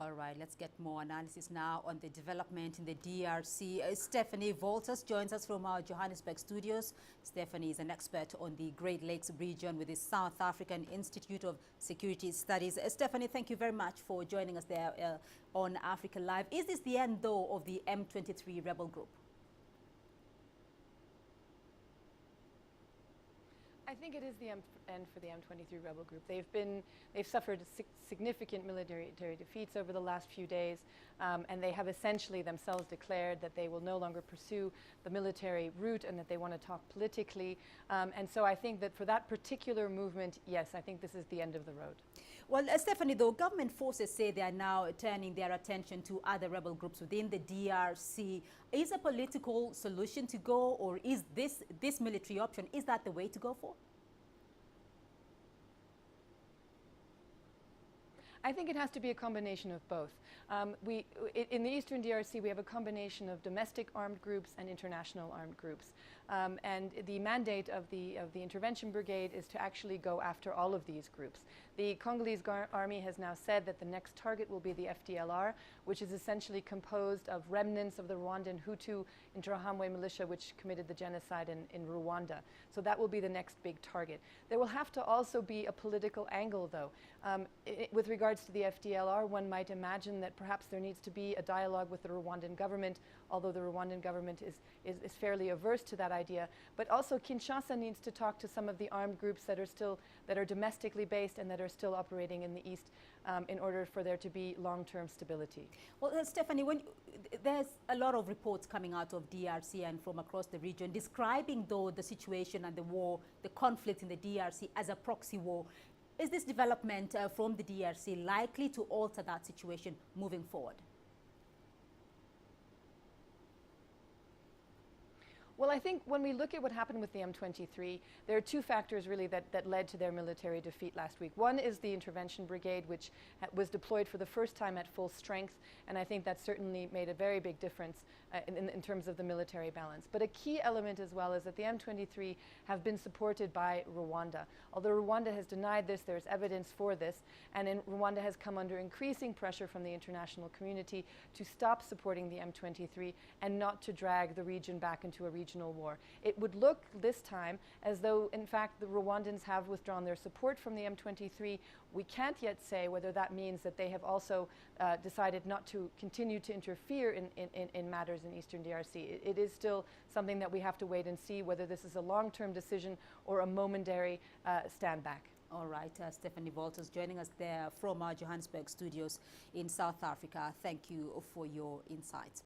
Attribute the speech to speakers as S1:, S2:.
S1: All right, let's get more analysis now on the development in the DRC. Stephanie Wolters joins us from our Johannesburg studios. Stephanie is an expert on the Great Lakes region with the South African Institute of Security Studies. Stephanie, thank you very much for joining us there on Africa Live. Is this the end, though, of the M23 rebel group?
S2: I think it is the end for the M23 rebel group. They've suffered significant military defeats over the last few days, and they have essentially themselves declared that they will no longer pursue the military route and that they want to talk politically. And so I think that for that particular movement, yes, I think this is the end of the road.
S1: Well, Stephanie, though, government forces say they are now turning their attention to other rebel groups within the DRC. Is a political solution to go, or is this military option, is that the way to go for?
S2: I think it has to be a combination of both. In the eastern DRC, we have a combination of domestic armed groups and international armed groups. And the mandate of the intervention brigade is to actually go after all of these groups. The Congolese army has now said that the next target will be the FDLR, which is essentially composed of remnants of the Rwandan Hutu Interahamwe militia, which committed the genocide in Rwanda. So that will be the next big target. There will have to also be a political angle, though. With regards to the FDLR, one might imagine that perhaps there needs to be a dialogue with the Rwandan government, although the Rwandan government is fairly averse to that idea. But also Kinshasa needs to talk to some of the armed groups that are domestically based and that are still operating in the east in order for there to be long-term stability.
S1: Well, Stephanie, there's a lot of reports coming out of DRC and from across the region describing, though, the situation and the war, the conflict in the DRC as a proxy war. Is this development from the DRC likely to alter that situation moving forward?
S2: Well, I think when we look at what happened with the M23, there are two factors really that led to their military defeat last week. One is the intervention brigade, which was deployed for the first time at full strength, and I think that certainly made a very big difference in terms of the military balance. But a key element as well is that the M23 have been supported by Rwanda. Although Rwanda has denied this, there's evidence for this, and Rwanda has come under increasing pressure from the international community to stop supporting the M23 and not to drag the region back into a regional war. It would look this time as though, in fact, the Rwandans have withdrawn their support from the M23. We can't yet say whether that means that they have also decided not to continue to interfere in matters in eastern DRC. It is still something that we have to wait and see whether this is a long-term decision or a momentary stand back.
S1: All right, Stephanie Wolters joining us there from our Johannesburg studios in South Africa. Thank you for your insights.